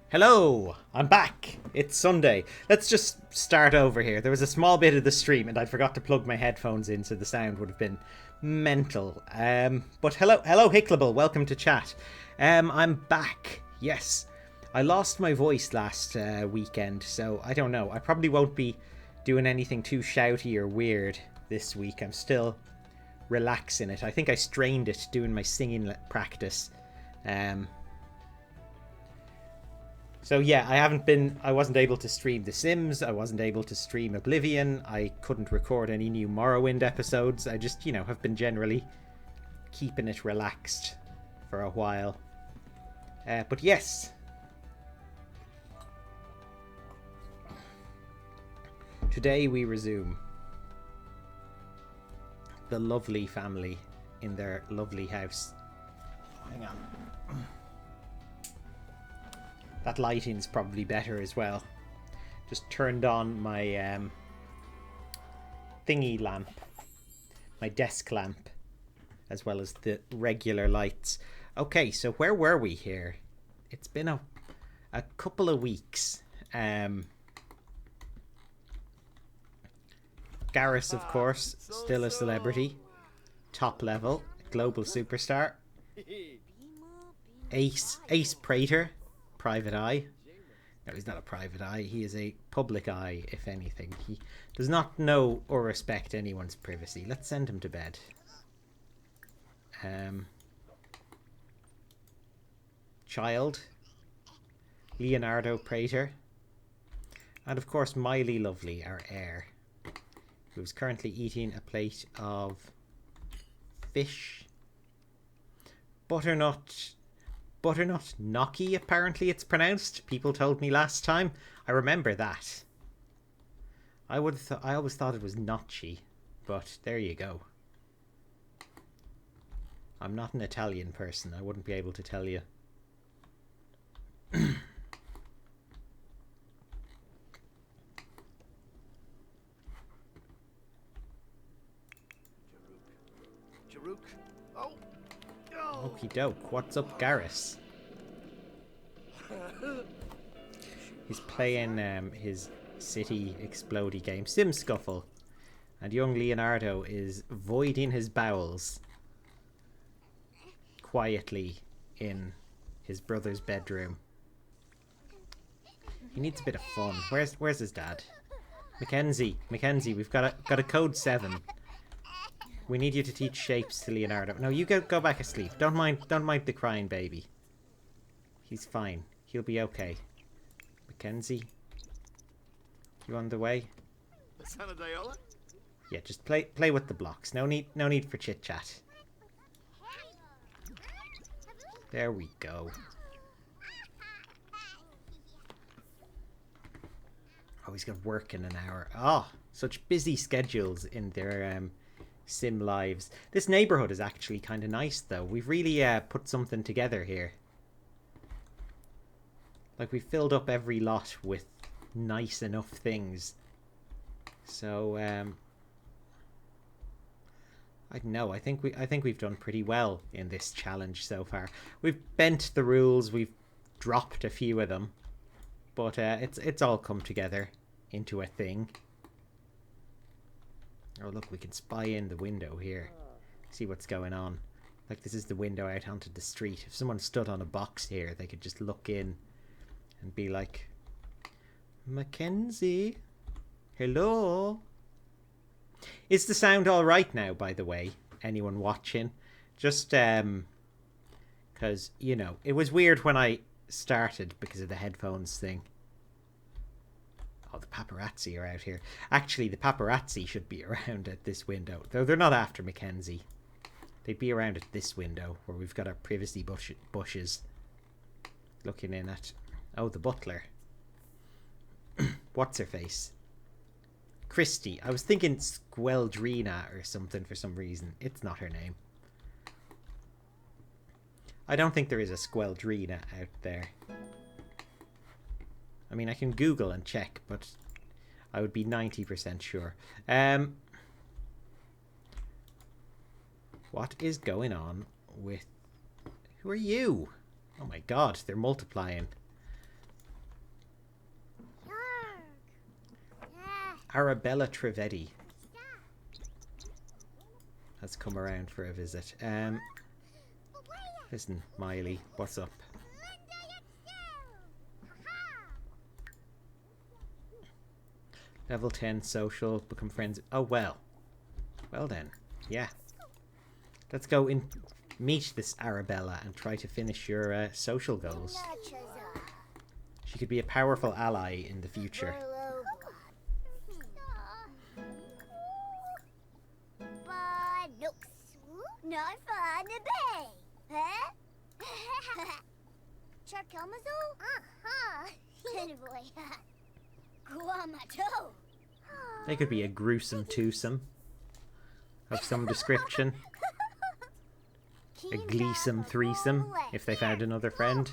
Hello, I'm back. It's Sunday. Let's just start over here. There was a small bit of the stream and I forgot to plug my headphones in so the sound would have been mental. But hello Hicklable, welcome to chat. I'm back. Yes. I lost my voice last weekend, so I don't know. I probably won't be doing anything too shouty or weird this week. I'm still relaxing it. I think I strained it doing my singing practice. So yeah, I wasn't able to stream The Sims, I wasn't able to stream Oblivion, I couldn't record any new Morrowind episodes. I just, have been generally keeping it relaxed for a while. But yes. Today we resume. The lovely family in their lovely house. Hang on. That lighting's probably better as well. Just turned on my thingy lamp. My desk lamp. As well as the regular lights. Okay, so where were we here? It's been a couple of weeks. Garrus, of course, still a celebrity. Top level. Global superstar. Ace Prater. Private eye. No, he's not a private eye. He is a public eye, if anything. He does not know or respect anyone's privacy. Let's send him to bed. Child. Leonardo Prater. And of course, Miley Lovely, our heir. Who's currently eating a plate of fish. Butternut gnocchi, apparently it's pronounced. People told me last time. I remember that. I always thought it was gnocchi, but there you go. I'm not an Italian person. I wouldn't be able to tell you. Okie doke. What's up, Garrus? He's playing his city explodey game, Sim Scuffle. And young Leonardo is voiding his bowels quietly in his brother's bedroom. He needs a bit of fun. Where's his dad? Mackenzie, we've got a code 7. We need you to teach shapes to Leonardo. No, you go back asleep. Don't mind the crying baby. He's fine. He'll be okay. Mackenzie, you on the way? Yeah, just play with the blocks. No need for chit chat. There we go. Oh, he's got work in an hour. Oh, such busy schedules in their sim lives. This neighborhood is actually kind of nice, though. We've really put something together here. Like, we filled up every lot with nice enough things. So, I don't know. I think we've done pretty well in this challenge so far. We've bent the rules. We've dropped a few of them, but it's all come together into a thing. Oh, look, we can spy in the window here. See what's going on. Like, this is the window out onto the street. If someone stood on a box here, they could just look in and be like, Mackenzie, hello? Is the sound all right now, by the way? Anyone watching? Just, because, it was weird when I started because of the headphones thing. Oh, the paparazzi are out here. Actually, the paparazzi should be around at this window. Though they're not after Mackenzie. They'd be around at this window where we've got our privacy bushes looking in at... Oh, the butler. What's her face? Christy. I was thinking Squeldrina or something for some reason. It's not her name. I don't think there is a Squeldrina out there. I mean, I can Google and check, but I would be 90% sure. What is going on with... Who are you? Oh my god, they're multiplying. Arabella Trivedi has come around for a visit. Listen, Miley, what's up? Level 10 social, become friends. Oh, well. Well then, yeah. Let's go in, meet this Arabella and try to finish your social goals. She could be a powerful ally in the future. They could be a gruesome twosome of some description. A gleesome threesome, if they found another friend.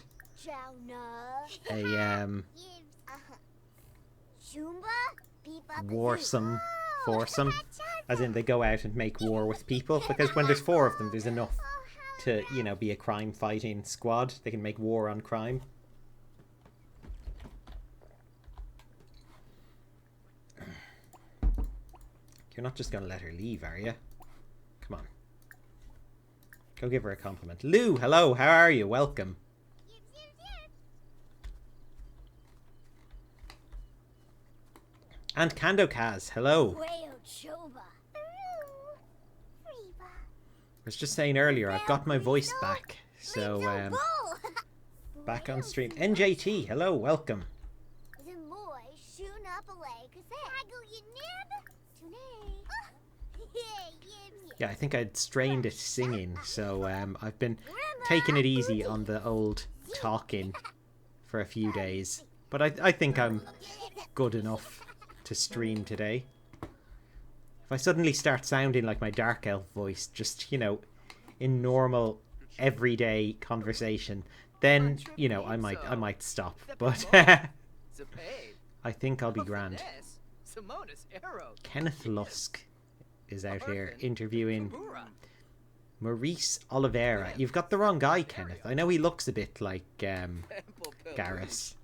A, warsome foursome. As in, they go out and make war with people. Because when there's 4 of them, there's enough to, you know, be a crime-fighting squad. They can make war on crime. You're not just going to let her leave, are you? Come on. Go give her a compliment. Lou, hello, how are you? Welcome. And Kando Kaz, hello. I was just saying earlier, I've got my voice back. So, back on stream. NJT, hello, welcome. Yeah, I think I'd strained at singing, so I've been taking it easy on the old talking for a few days. But I think I'm good enough to stream today. If I suddenly start sounding like my Dark Elf voice, just, you know, in normal, everyday conversation, then, you know, I might stop. But I think I'll be grand. Kenneth Lusk is out here interviewing Maurice Oliveira. You've got the wrong guy, Kenneth. I know he looks a bit like Garrus.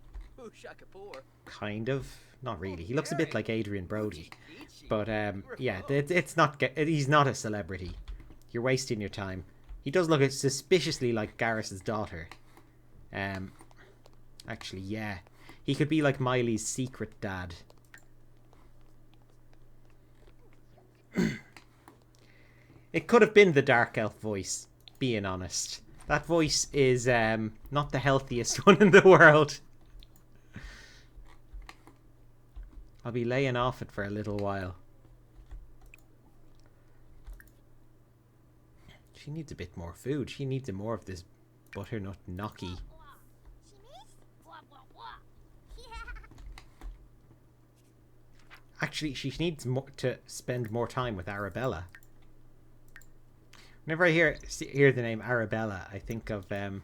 Kind of. Not really. He looks a bit like Adrian Brody. But yeah, it's not. He's not a celebrity. You're wasting your time. He does look suspiciously like Garrus's daughter. Actually, yeah. He could be like Miley's secret dad. It could have been the Dark Elf voice, being honest. That voice is not the healthiest one in the world. I'll be laying off it for a little while. She needs a bit more food. She needs more of this butternut gnocchi. Actually, she needs to spend more time with Arabella. Whenever I hear the name Arabella, I think of, you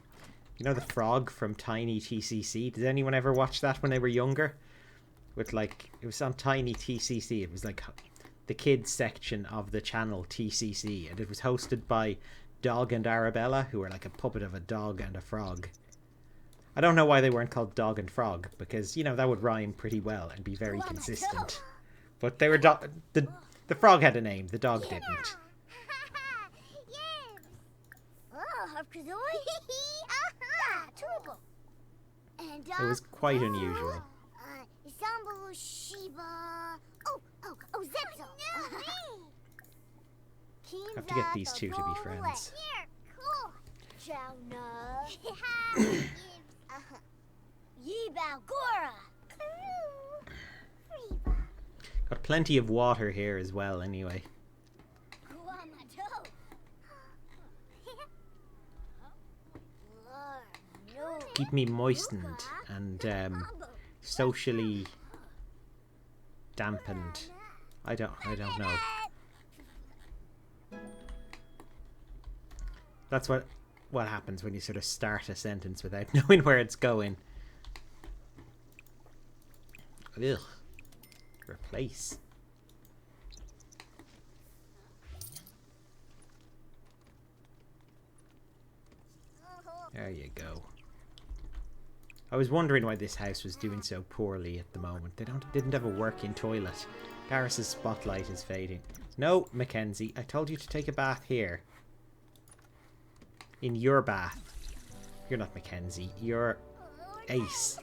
know, the frog from Tiny TCC. Did anyone ever watch that when they were younger? With, like, it was on Tiny TCC. It was like the kids section of the channel TCC, and it was hosted by Dog and Arabella, who were like a puppet of a dog and a frog. I don't know why they weren't called Dog and Frog, because, you know, that would rhyme pretty well and be very consistent. But they were the frog had a name, the dog didn't. It was quite unusual. I have to get these two to be friends. Got plenty of water here as well, anyway. Keep me moistened and socially dampened. I don't know. That's what happens when you sort of start a sentence without knowing where it's going. Ugh. Replace. There you go. I was wondering why this house was doing so poorly at the moment. They didn't have a working toilet. Garrus's spotlight is fading. No, Mackenzie, I told you to take a bath here. In your bath. You're not Mackenzie. You're Ace.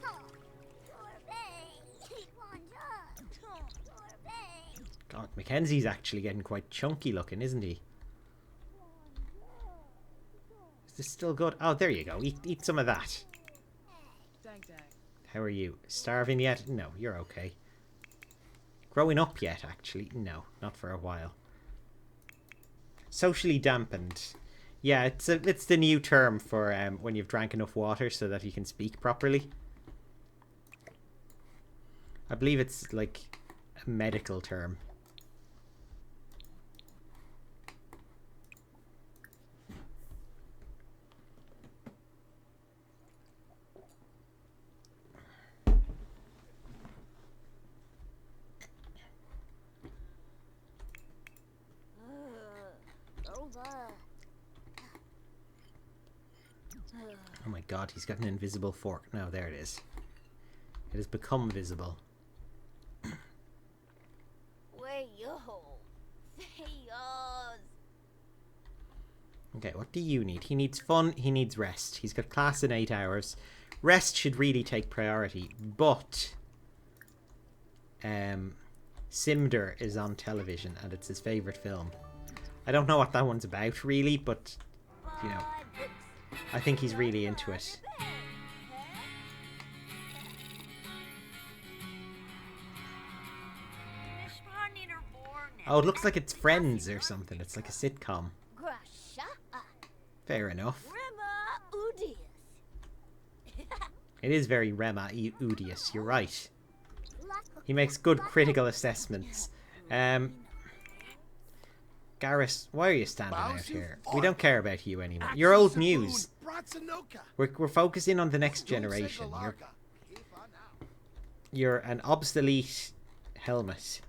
God, Mackenzie's actually getting quite chunky looking, isn't he? Is this still good? Oh, there you go. Eat some of that. How are you? Starving yet? No, you're okay. Growing up yet, actually? No, not for a while. Socially dampened. Yeah, it's the new term for when you've drank enough water so that you can speak properly. I believe it's like a medical term. Oh my god, he's got an invisible fork. No, there it is. It has become visible. Okay, what do you need? He needs fun, he needs rest. He's got class in 8 hours. Rest should really take priority, but Simder is on television and it's his favourite film. I don't know what that one's about really, but you know, I think he's really into it. Oh, it looks like it's Friends or something. It's like a sitcom. Fair enough. It is very Rema Udius, you're right. He makes good critical assessments. Garrus, why are you standing out here? We don't care about you anymore. You're old news. We're focusing on the next generation. You're an obsolete helmet.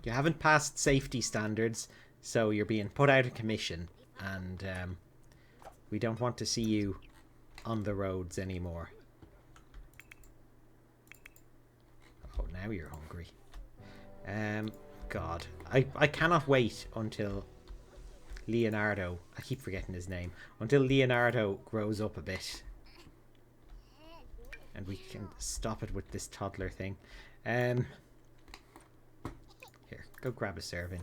You haven't passed safety standards, so you're being put out of commission, and we don't want to see you on the roads anymore. Oh, now you're hungry. God, I cannot wait until Leonardo, I keep forgetting his name, until Leonardo grows up a bit. And we can stop it with this toddler thing. Here, go grab a serving.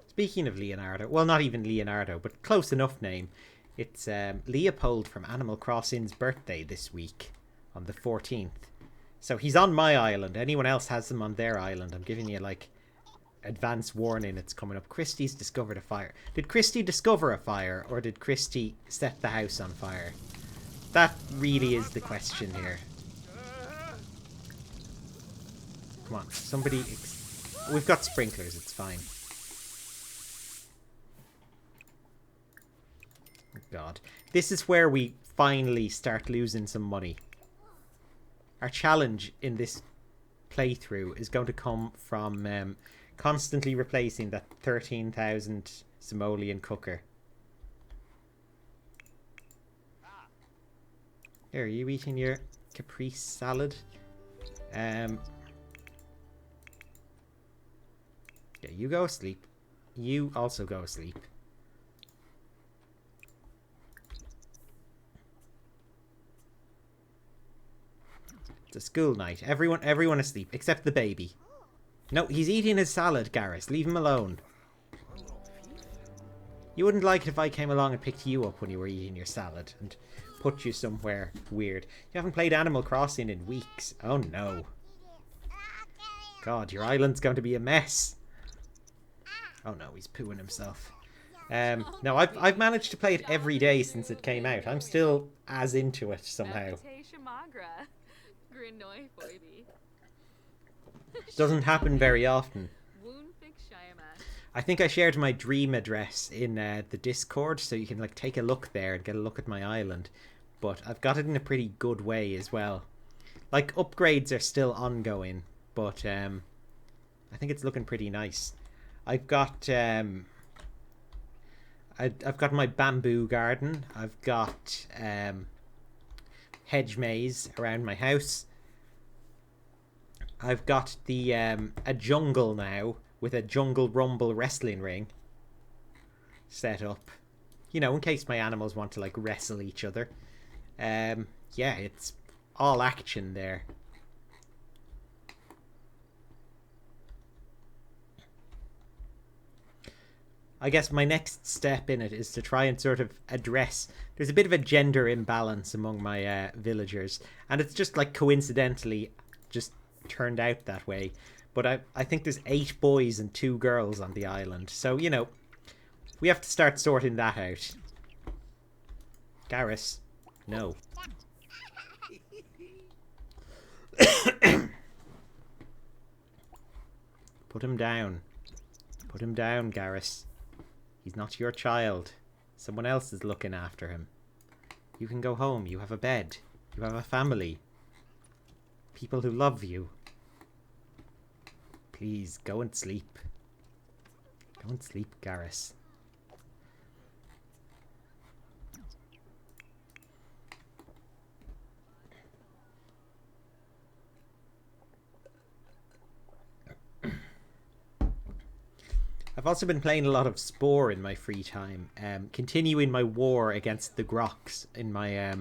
Speaking of Leonardo, well, not even Leonardo, but close enough name. It's Leopold from Animal Crossing's birthday this week on the 14th. So he's on my island. Anyone else has him on their island. I'm giving you, like, advance warning it's coming up. Christie's discovered a fire. Did Christie discover a fire, or did Christie set the house on fire? That really is the question here. Come on, somebody... We've got sprinklers, it's fine. Oh God. This is where we finally start losing some money. Our challenge in this playthrough is going to come from constantly replacing that 13,000 simoleon cooker. Here, are you eating your caprese salad? Yeah, you go asleep. You also go asleep. It's a school night. Everyone asleep except the baby. No, he's eating his salad, Garrus. Leave him alone. You wouldn't like it if I came along and picked you up when you were eating your salad and put you somewhere weird. You haven't played Animal Crossing in weeks. Oh no. God, your island's going to be a mess. Oh no, he's pooing himself. No, I've managed to play it every day since it came out. I'm still as into it somehow. Doesn't happen very often. I think I shared my dream address in the Discord, so you can like take a look there and get a look at my island. But I've got it in a pretty good way as well. Like, upgrades are still ongoing, but I think it's looking pretty nice. I've got I've got my bamboo garden. I've got hedge maze around my house. I've got the a jungle now with a jungle rumble wrestling ring set up. You know, in case my animals want to like wrestle each other. Yeah, it's all action there. I guess my next step in it is to try and sort of address. There's a bit of a gender imbalance among my villagers, and it's just like coincidentally just turned out that way. But I think there's 8 boys and 2 girls on the island, so you know we have to start sorting that out. Garrus, no. Put him down. Put him down, Garrus. He's not your child. Someone else is looking after him. You can go home. You have a bed. You have a family. People who love you. Please, go and sleep. Go and sleep, Garrus. I've also been playing a lot of Spore in my free time, continuing my war against the Grox in my...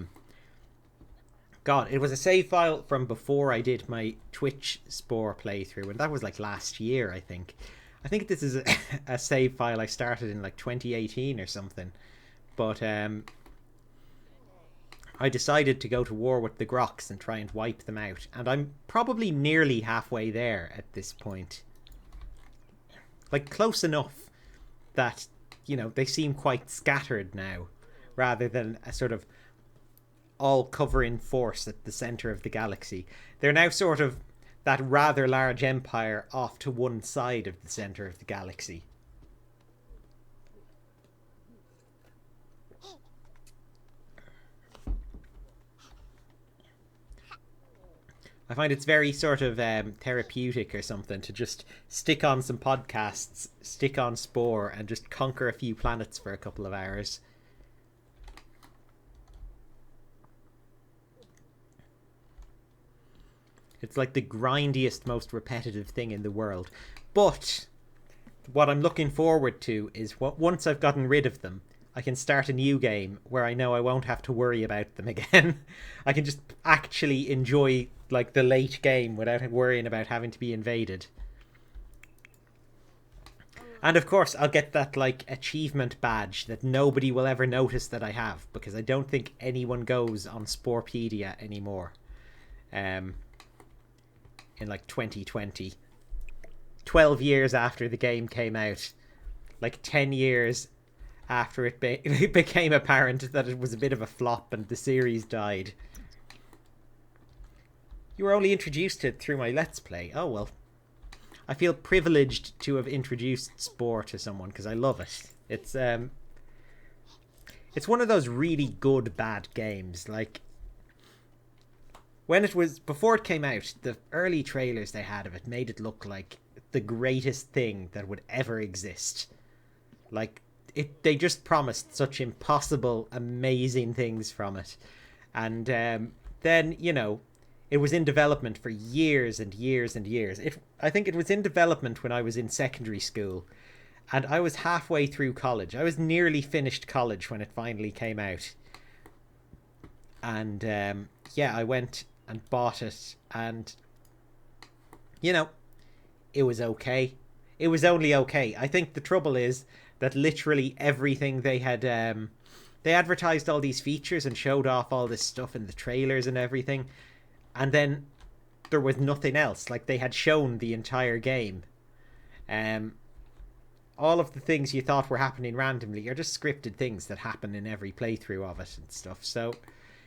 God, it was a save file from before I did my Twitch Spore playthrough, and that was like last year, I think. I think this is a save file I started in like 2018 or something. But I decided to go to war with the Grox and try and wipe them out, and I'm probably nearly halfway there at this point. Like, close enough that, you know, they seem quite scattered now, rather than a sort of all-covering force at the centre of the galaxy. They're now sort of that rather large empire off to one side of the centre of the galaxy. I find it's very sort of therapeutic or something to just stick on some podcasts, stick on Spore, and just conquer a few planets for a couple of hours. It's like the grindiest, most repetitive thing in the world. But what I'm looking forward to is once I've gotten rid of them, I can start a new game where I know I won't have to worry about them again. I can just actually enjoy like the late game without worrying about having to be invaded. And of course I'll get that like achievement badge that nobody will ever notice that I have, because I don't think anyone goes on Sporepedia anymore. In like 2020. 12 years after the game came out. Like 10 years after it became apparent that it was a bit of a flop and the series died. You were only introduced to it through my Let's Play. Oh, well. I feel privileged to have introduced Spore to someone because I love it. It's one of those really good bad games. Like, when it was, before it came out, the early trailers they had of it made it look like the greatest thing that would ever exist. Like, they just promised such impossible, amazing things from it. And then, you know, it was in development for years and years and years. I think it was in development when I was in secondary school. And I was halfway through college. I was nearly finished college when it finally came out. And, yeah, I went and bought it. And, you know, it was okay. It was only okay. I think the trouble is that literally everything they had... they advertised all these features and showed off all this stuff in the trailers and everything. And then there was nothing else. Like, they had shown the entire game. All of the things you thought were happening randomly are just scripted things that happen in every playthrough of it and stuff. So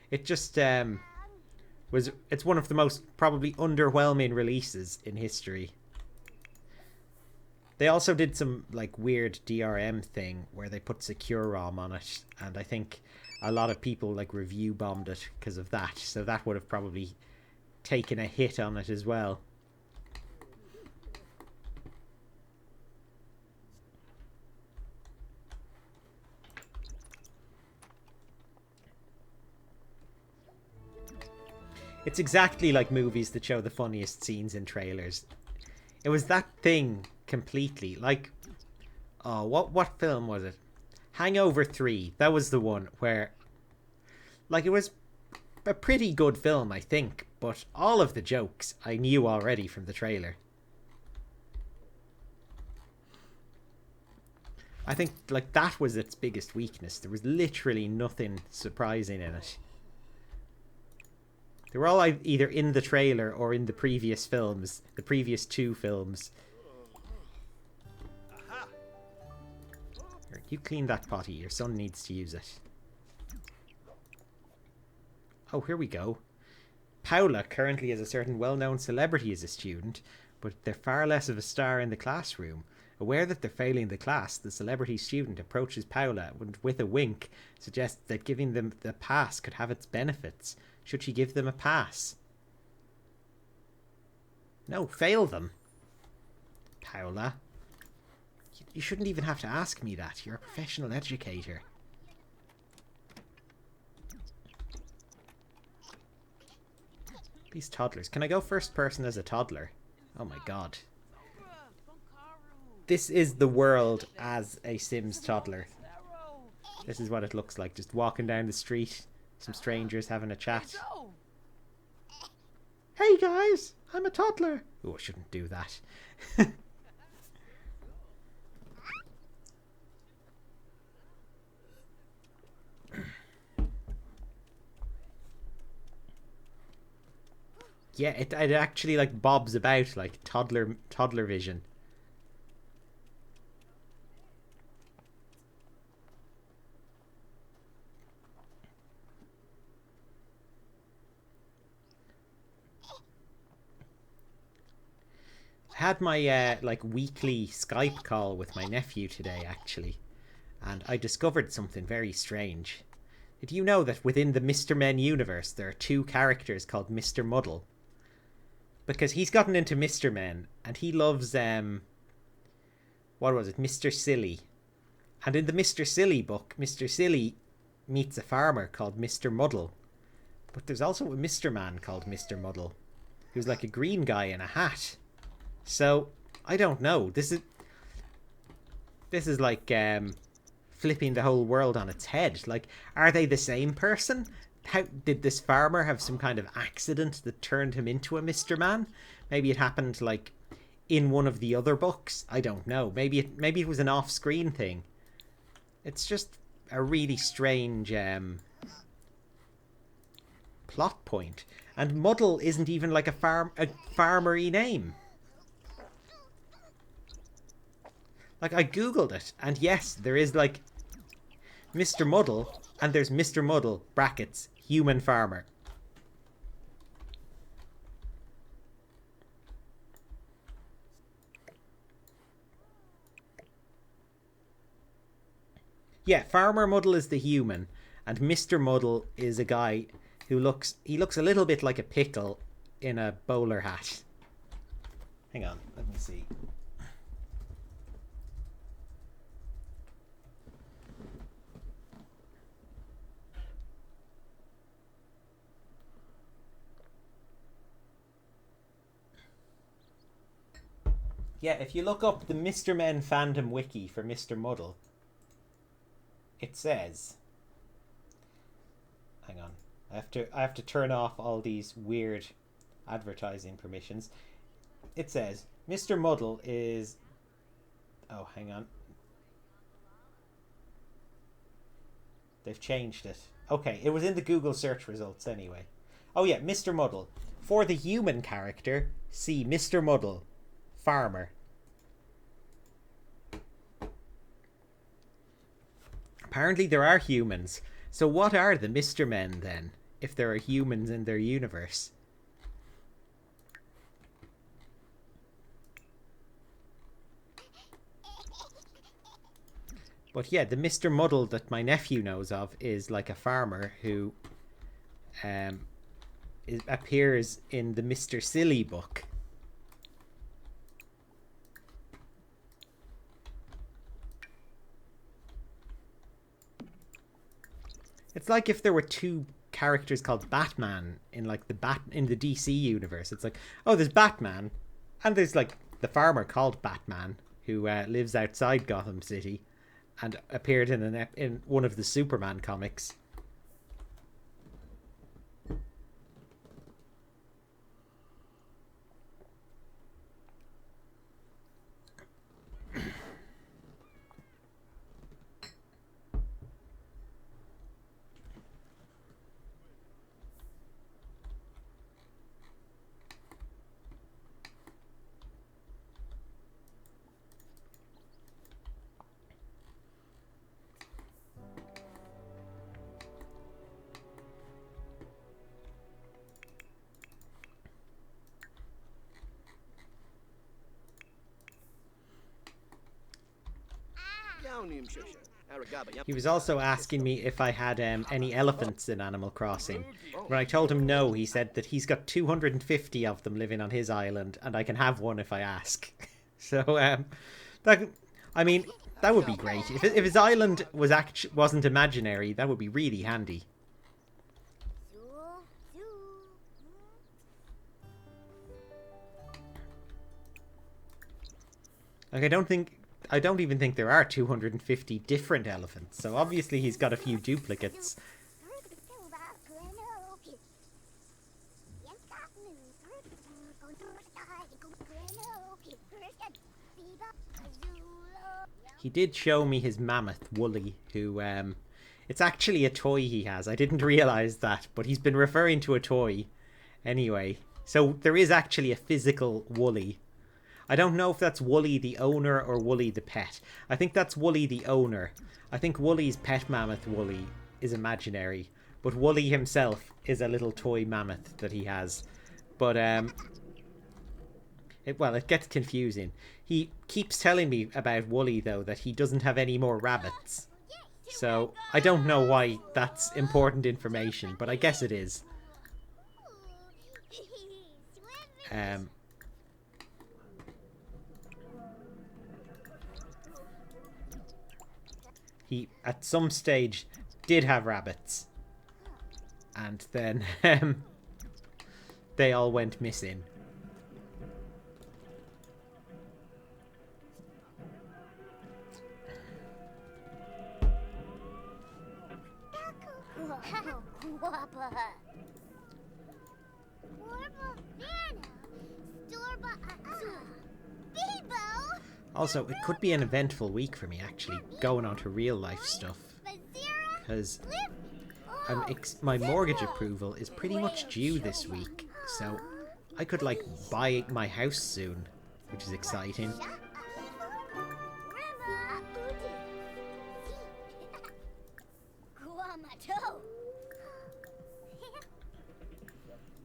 it just it's one of the most probably underwhelming releases in history. They also did some like weird DRM thing where they put secure ROM on it, and I think a lot of people like review bombed it because of that. So that would have probably taken a hit on it as well. It's exactly like movies that show the funniest scenes in trailers. It was that thing completely. Like, oh, what film was it? Hangover 3. That was the one where, like, it was a pretty good film, I think, but all of the jokes I knew already from the trailer. I think, like, that was its biggest weakness. There was literally nothing surprising in it. They were all either in the trailer or in the previous films, the previous 2 films. Here, you clean that potty. Your son needs to use it. Oh, here we go. Paula currently has a certain well-known celebrity as a student, but they're far less of a star in the classroom. Aware that they're failing the class, the celebrity student approaches Paula and, with a wink, suggests that giving them the pass could have its benefits. Should she give them a pass? No, fail them. Paula. You shouldn't even have to ask me that. You're a professional educator. These toddlers. Can I go first person as a toddler? Oh my god. This is the world as a Sims toddler. This is what it looks like. Just walking down the street. Some strangers having a chat. Hey guys, I'm a toddler. Oh, I shouldn't do that. Yeah, it actually like bobs about like toddler vision. I had my like weekly Skype call with my nephew today actually, and I discovered something very strange. Did you know that within the Mr. Men universe there are 2 characters called Mr. Muddle? Because he's gotten into Mr. Men and he loves what was it, Mr. Silly. And in the Mr. Silly book, Mr. Silly meets a farmer called Mr. Muddle. But there's also a Mr. Man called Mr. Muddle, who's like a green guy in a hat. So, I don't know. This is like flipping the whole world on its head. Like, are they the same person? How did this farmer have some kind of accident that turned him into a Mr. Man? Maybe it happened like in one of the other books. I don't know. Maybe it was an off-screen thing. It's just a really strange plot point. And Muddle isn't even like a farmery name. Like, I googled it, and yes, there is like Mr. Muddle, and there's Mr. Muddle brackets human farmer. Yeah, Farmer Muddle is the human, and Mr. Muddle is a guy who looks a little bit like a pickle in a bowler hat. Hang on, let me see. Yeah, if you look up the Mr. Men fandom wiki for Mr. Muddle, it says, hang on, I have to turn off all these weird advertising permissions. It says Mr. Muddle is, oh, hang on, they've changed it. Okay, it was in the Google search results anyway. Oh yeah, Mr. Muddle. For the human character, see Mr. Muddle, farmer. Apparently there are humans. So what are the Mr. Men then, if there are humans in their universe? But yeah, the Mr. Muddle that my nephew knows of is like a farmer who appears in the Mr. Silly book. It's like if there were 2 characters called Batman in like in the DC universe. It's like, oh, there's Batman, and there's like the farmer called Batman who lives outside Gotham City, and appeared in one of the Superman comics. He was also asking me if I had any elephants in Animal Crossing. When I told him no, he said that he's got 250 of them living on his island, and I can have one if I ask. So, I mean, that would be great. If his island wasn't imaginary, that would be really handy. Like, I don't even think there are 250 different elephants, so obviously he's got a few duplicates. He did show me his mammoth, Wooly, who, it's actually a toy he has. I didn't realise that, but he's been referring to a toy. Anyway, so there is actually a physical Wooly. I don't know if that's Wooly the owner or Wooly the pet. I think that's Wooly the owner. I think Wooly's pet mammoth, Wooly, is imaginary. But Wooly himself is a little toy mammoth that he has. But, it gets confusing. He keeps telling me about Wooly, though, that he doesn't have any more rabbits. So, I don't know why that's important information, but I guess it is. He, at some stage, did have rabbits. And then, they all went missing. Also, it could be an eventful week for me, actually, going on to real life stuff. Because my mortgage approval is pretty much due this week. So I could, like, buy my house soon, which is exciting.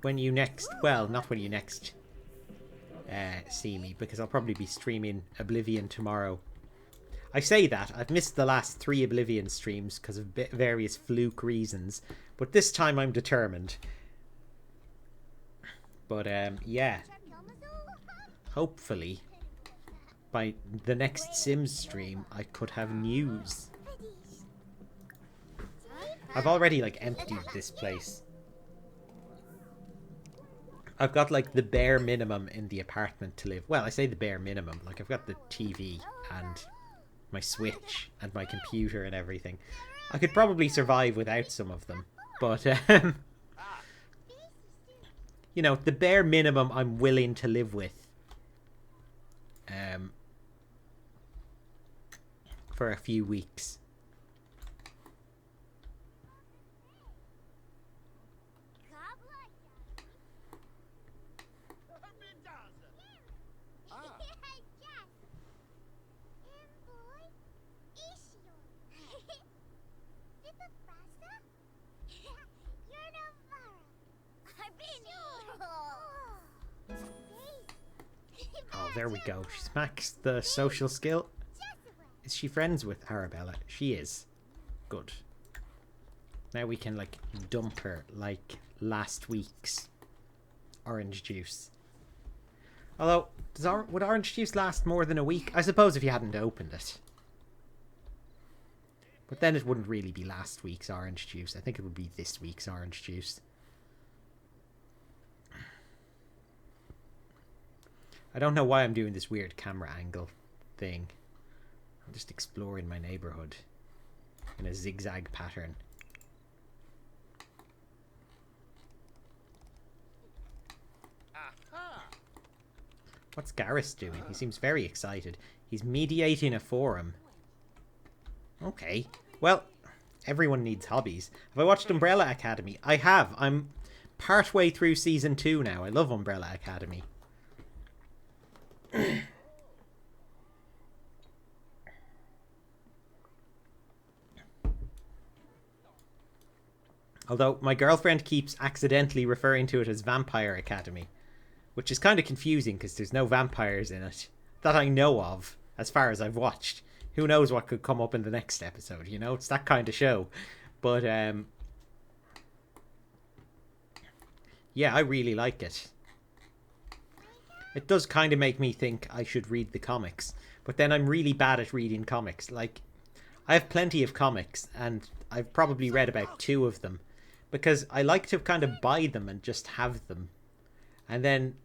When you next... Well, not when you next... see me, because I'll probably be streaming Oblivion tomorrow. I say that, I've missed the last 3 Oblivion streams because of various fluke reasons, but this time I'm determined. But yeah, hopefully by the next Sims stream I could have news. I've already like emptied this place. I've got, like, the bare minimum in the apartment to live. Well, I say the bare minimum. Like, I've got the TV and my Switch and my computer and everything. I could probably survive without some of them. But, you know, the bare minimum I'm willing to live with. For a few weeks. Oh, there we go. She's maxed the social skill. Is she friends with Arabella? She is. Good. Now we can, like, dump her like last week's orange juice. Although, would orange juice last more than a week? I suppose if you hadn't opened it. But then it wouldn't really be last week's orange juice. I think it would be this week's orange juice. I don't know why I'm doing this weird camera angle thing. I'm just exploring my neighborhood in a zigzag pattern. What's Garrus doing? He seems very excited. He's mediating a forum. Okay. Well, everyone needs hobbies. Have I watched Umbrella Academy? I have. I'm partway through season 2 now. I love Umbrella Academy. Although my girlfriend keeps accidentally referring to it as Vampire Academy, which is kind of confusing because there's no vampires in it that I know of as far as I've watched. Who knows what could come up in the next episode, you know? It's that kind of show. But, yeah, I really like it. It does kind of make me think I should read the comics. But then I'm really bad at reading comics. Like, I have plenty of comics, and I've probably read about 2 of them. Because I like to kind of buy them and just have them. And then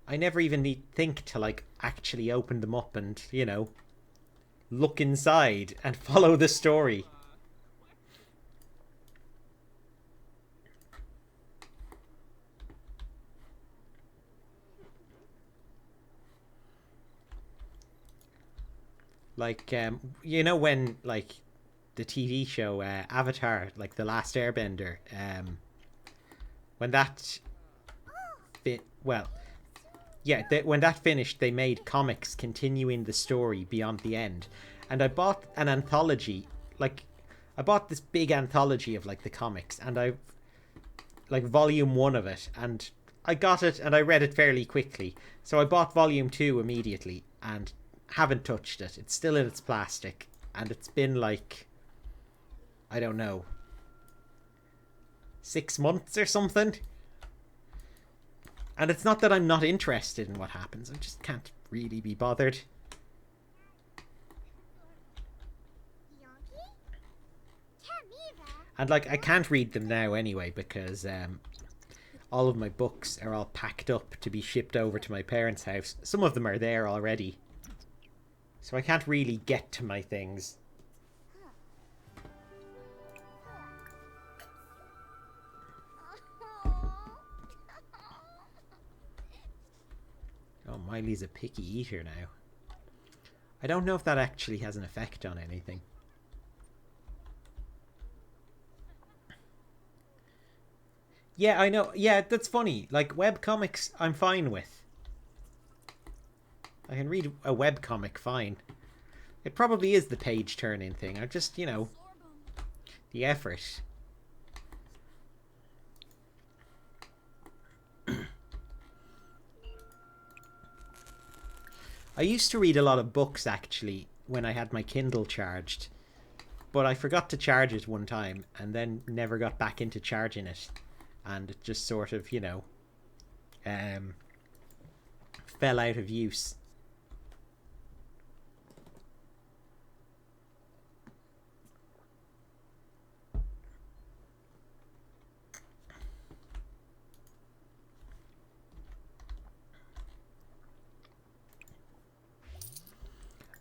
I never even think to, like, actually open them up and, you know, look inside and follow the story. Like, you know when, like, the TV show Avatar, like The Last Airbender, when that when that finished, they made comics continuing the story beyond the end. And I bought an anthology, like, I bought this big anthology of, like, the comics, and I, like, volume 1 of it, and I got it, and I read it fairly quickly. So I bought volume 2 immediately, and haven't touched it. It's still in its plastic, and it's been, like, I don't know, 6 months or something. And it's not that I'm not interested in what happens. I just can't really be bothered. And, like, I can't read them now anyway because all of my books are all packed up to be shipped over to my parents' house. Some of them are there already. So I can't really get to my things. Oh, Miley's a picky eater now. I don't know if that actually has an effect on anything. Yeah, I know. Yeah, that's funny. Like, webcomics, I'm fine with. I can read a webcomic fine. It probably is the page-turning thing. I just, you know, the effort. I used to read a lot of books, actually, when I had my Kindle charged. But I forgot to charge it one time, and then never got back into charging it. And it just sort of, you know, fell out of use.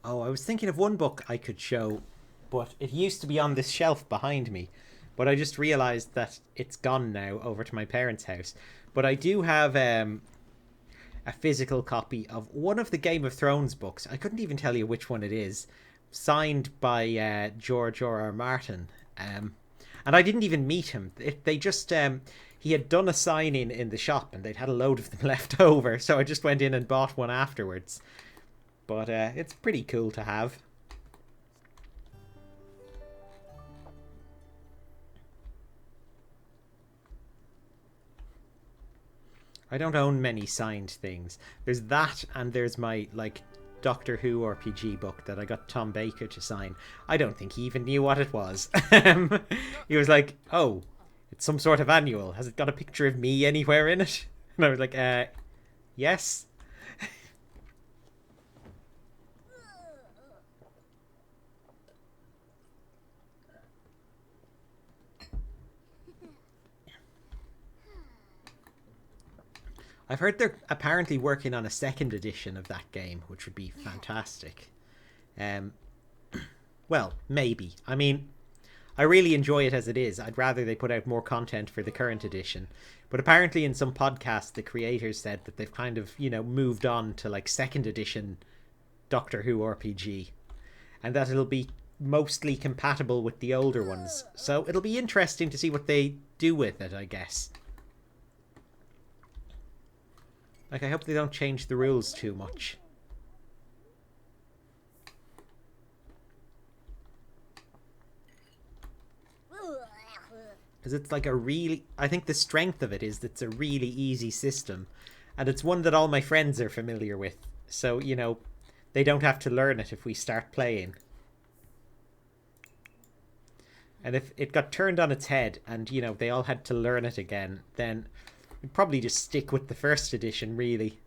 Oh, I was thinking of one book I could show, but it used to be on this shelf behind me. But I just realised that it's gone now over to my parents' house. But I do have a physical copy of one of the Game of Thrones books. I couldn't even tell you which one it is. Signed by George R.R. Martin. And I didn't even meet him. They just... he had done a signing in the shop and they'd had a load of them left over. So I just went in and bought one afterwards. But it's pretty cool to have. I don't own many signed things. There's that, and there's my, like, Doctor Who RPG book that I got Tom Baker to sign. I don't think he even knew what it was. He was like, oh, it's some sort of annual. Has it got a picture of me anywhere in it? And I was like, yes. I've heard they're apparently working on a second edition of that game, which would be fantastic. Um, well, maybe. I mean, I really enjoy it as it is. I'd rather they put out more content for the current edition. But apparently in some podcasts, the creators said that they've kind of, moved on to like second edition Doctor Who RPG. And that it'll be mostly compatible with the older ones. So it'll be interesting to see what they do with it, I guess. Like, I hope they don't change the rules too much. Because it's like I think the strength of it is that it's a really easy system. And it's one that all my friends are familiar with. So, they don't have to learn it if we start playing. And if it got turned on its head and, they all had to learn it again, then we'd probably just stick with the first edition, really.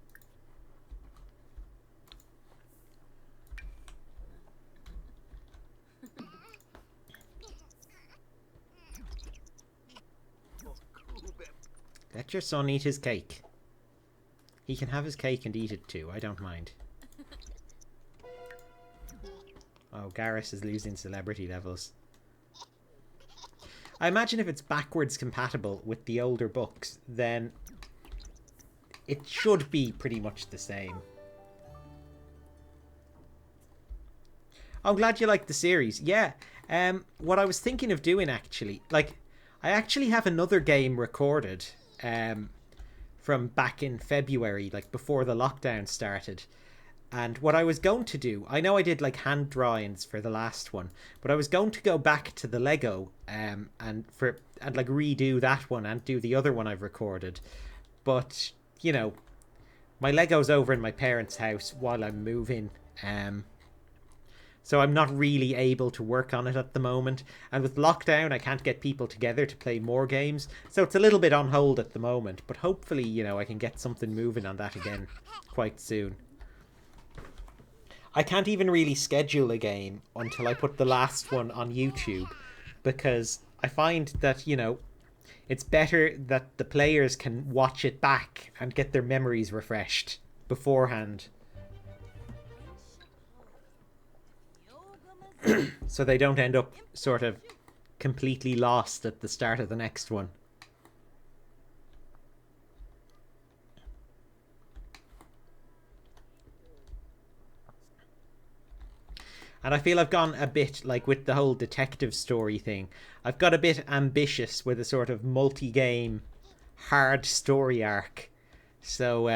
Let your son eat his cake. He can have his cake and eat it too. I don't mind. Oh, Garrus is losing celebrity levels. I imagine if it's backwards compatible with the older books, then it should be pretty much the same. I'm glad you liked the series. Yeah, what I was thinking of doing actually, like, I actually have another game recorded from back in February, like before the lockdown started. And what I was going to do, I know I did like hand drawings for the last one, but I was going to go back to the Lego and like redo that one and do the other one I've recorded. But, my Lego's over in my parents' house while I'm moving. So I'm not really able to work on it at the moment. And with lockdown, I can't get people together to play more games. So it's a little bit on hold at the moment. But hopefully, I can get something moving on that again quite soon. I can't even really schedule a game until I put the last one on YouTube. Because I find that, it's better that the players can watch it back and get their memories refreshed beforehand. So they don't end up sort of completely lost at the start of the next one. And I feel I've gone a bit, like with the whole detective story thing, I've got a bit ambitious with a sort of multi-game hard story arc. So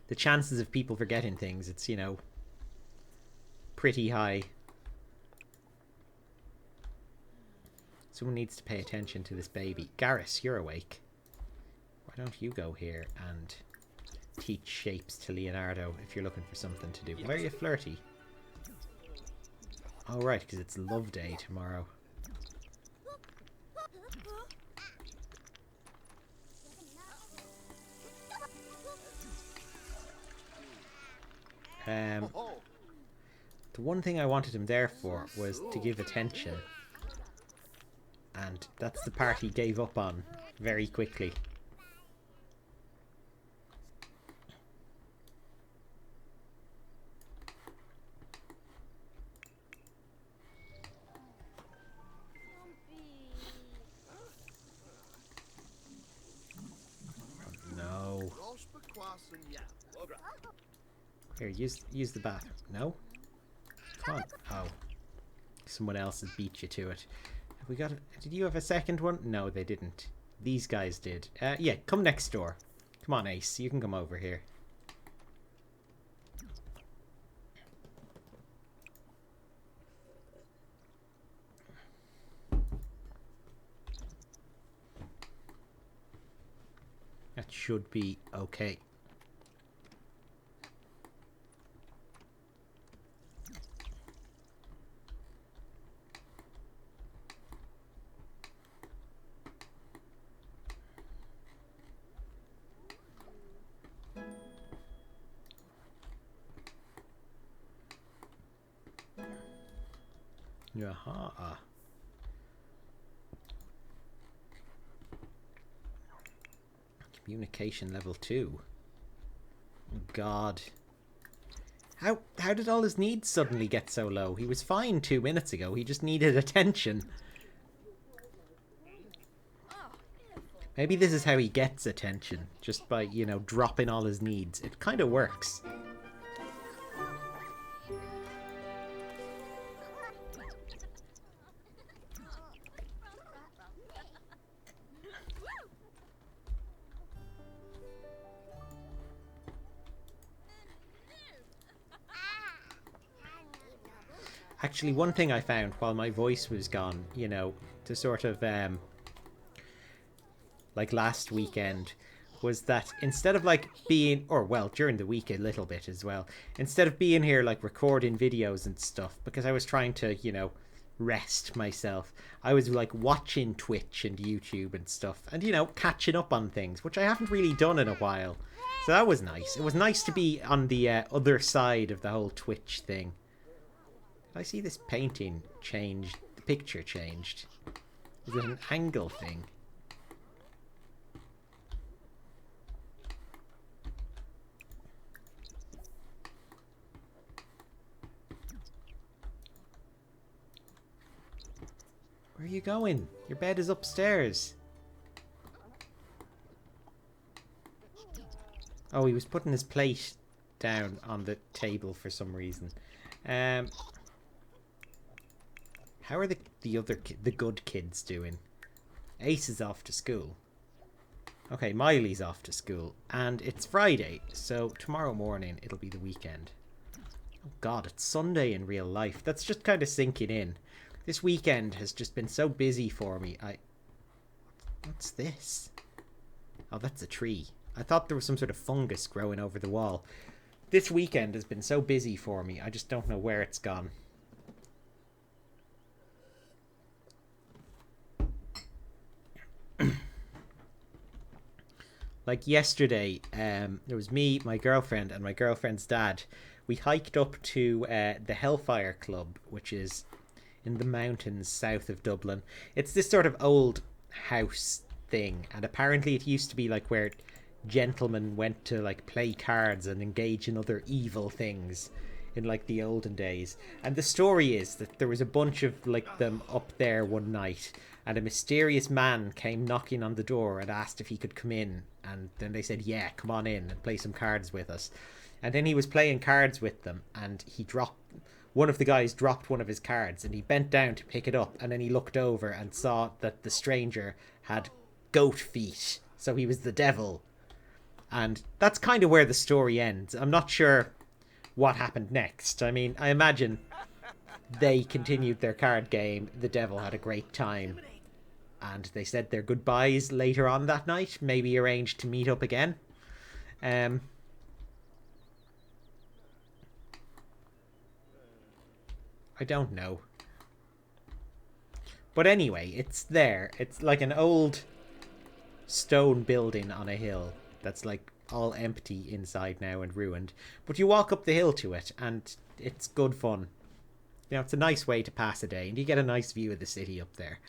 the chances of people forgetting things, it's, pretty high. Someone needs to pay attention to this baby. Garrus, you're awake. Why don't you go here and teach shapes to Leonardo if you're looking for something to do? Why are you flirty? Oh, right, because it's Love Day tomorrow. The one thing I wanted him there for was to give attention. And that's the part he gave up on very quickly. No. Here, use the bathroom. No? Come on. Oh. Someone else has beat you to it. Have we got it? Did you have a second one? No, they didn't. These guys did. Yeah, come next door. Come on, Ace. You can come over here. That should be okay. Yaha. Give Communication level 2. Oh, God. How did all his needs suddenly get so low? He was fine 2 minutes ago. He just needed attention. Maybe this is how he gets attention. Just by, you know, dropping all his needs. It kind of works. Actually, one thing I found while my voice was gone, you know, to sort of, like last weekend, was that instead of like being, or well, during the week a little bit as well, instead of being here like recording videos and stuff, because I was trying to, you know, rest myself, I was like watching Twitch and YouTube and stuff, and, you know, catching up on things, which I haven't really done in a while. So that was nice. It was nice to be on the other side of the whole Twitch thing. Did I see this painting changed? The picture changed. Is it an angle thing? Where are you going? Your bed is upstairs. Oh, he was putting his plate down on the table for some reason. How are the good kids doing? Ace is off to school. Okay, Miley's off to school. And it's Friday, so tomorrow morning it'll be the weekend. Oh God, it's Sunday in real life. That's just kind of sinking in. This weekend has just been so busy for me. What's this? Oh, that's a tree. I thought there was some sort of fungus growing over the wall. This weekend has been so busy for me, I just don't know where it's gone. Like yesterday, there was me, my girlfriend, and my girlfriend's dad. We hiked up to the Hellfire Club, which is in the mountains south of Dublin. It's this sort of old house thing, and apparently it used to be like where gentlemen went to like play cards and engage in other evil things in like the olden days. And the story is that there was a bunch of like them up there one night, and a mysterious man came knocking on the door and asked if he could come in, and then they said, yeah, come on in and play some cards with us. And then he was playing cards with them, and one of the guys dropped one of his cards, and he bent down to pick it up, and then he looked over and saw that the stranger had goat feet, so he was the devil. And that's kind of where the story ends. I'm not sure what happened next. I mean, I imagine they continued their card game, the devil had a great time, and they said their goodbyes later on that night, maybe arranged to meet up again. I don't know. But anyway, it's there. It's like an old stone building on a hill that's like all empty inside now and ruined. But you walk up the hill to it, and it's good fun. You know, it's a nice way to pass a day, and you get a nice view of the city up there.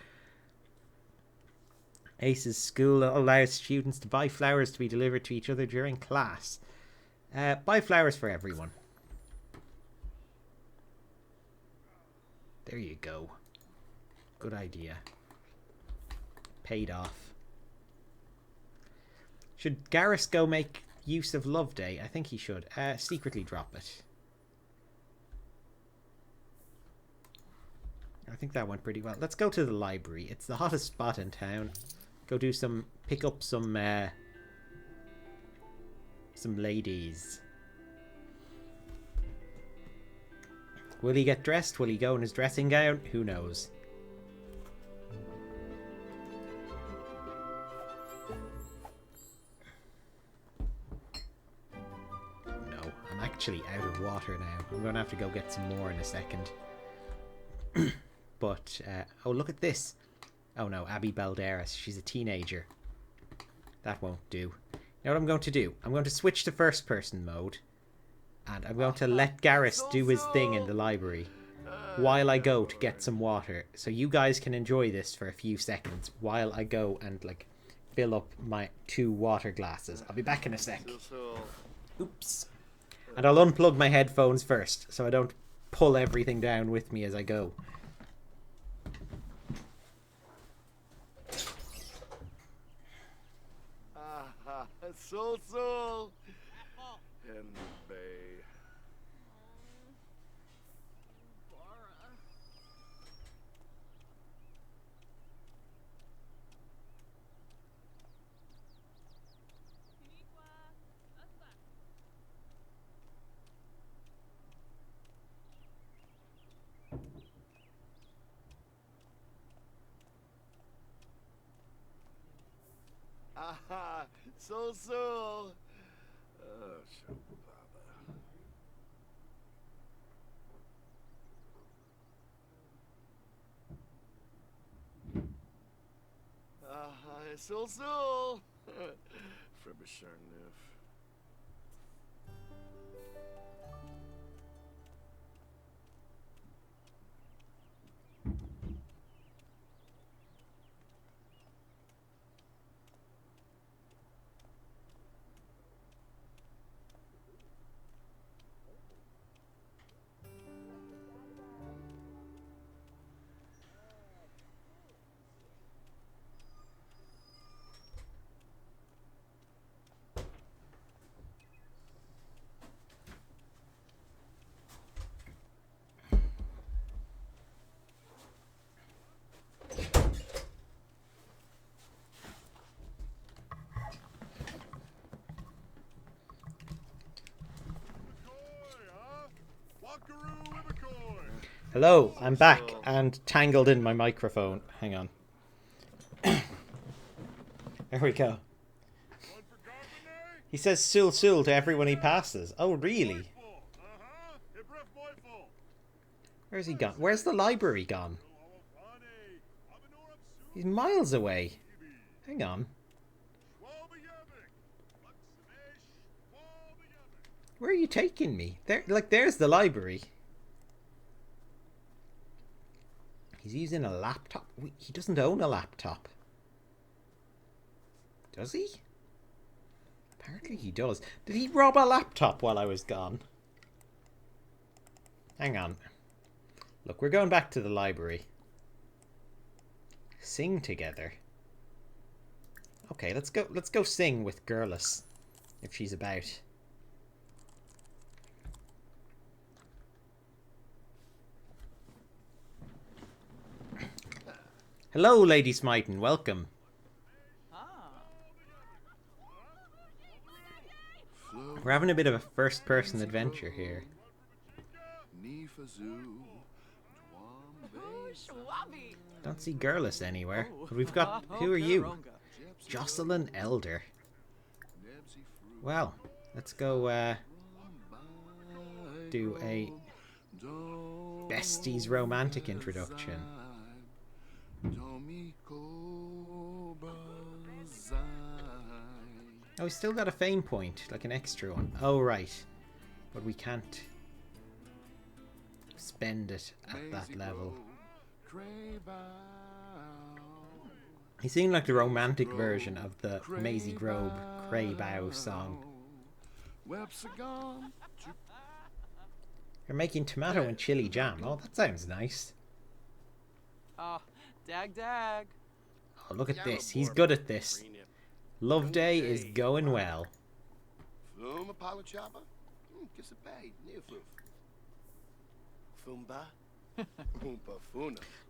Ace's school allows students to buy flowers to be delivered to each other during class. Buy flowers for everyone. There you go. Good idea. Paid off. Should Garrus go make use of Love Day? I think he should. Secretly drop it. I think that went pretty well. Let's go to the library. It's the hottest spot in town. Go do pick up some ladies. Will he get dressed? Will he go in his dressing gown? Who knows? No, I'm actually out of water now. I'm going to have to go get some more in a second. But, oh, look at this. Oh no, Abby Balderas. She's a teenager. That won't do. You know what I'm going to do? I'm going to switch to first person mode. And I'm going to let Garrus do his thing in the library while I go to get some water. So you guys can enjoy this for a few seconds while I go and, like, fill up my 2 water glasses. I'll be back in a sec. Oops. And I'll unplug my headphones first, so I don't pull everything down with me as I go. So. And Bay. So. Oh, so so. Fribisher Nif. Hello, I'm back and tangled in my microphone. Hang on. There we go. He says "sul sul" to everyone he passes. Oh, really? Where's he gone? Where's the library gone? He's miles away. Hang on. Where are you taking me? There, like, there's the library. He's using a laptop. Wait, he doesn't own a laptop. Does he? Apparently he does. Did he rob a laptop while I was gone? Hang on. Look, we're going back to the library. Sing together. Okay, let's go sing with Girlus, if she's about. Hello, Lady Smyton. Welcome. We're having a bit of a first-person adventure here. Don't see Girlus anywhere. But we've got... Who are you? Jocelyn Elder. Well, let's go do a besties romantic introduction. Oh, we still got a fame point, like an extra one. Oh, right. But we can't spend it at that level. He seemed like the romantic version of the Maisie Grobe Craybow song. You're making tomato and chili jam. Oh, that sounds nice. Oh, dag. Oh, look at this. He's good at this. Love Day is going well.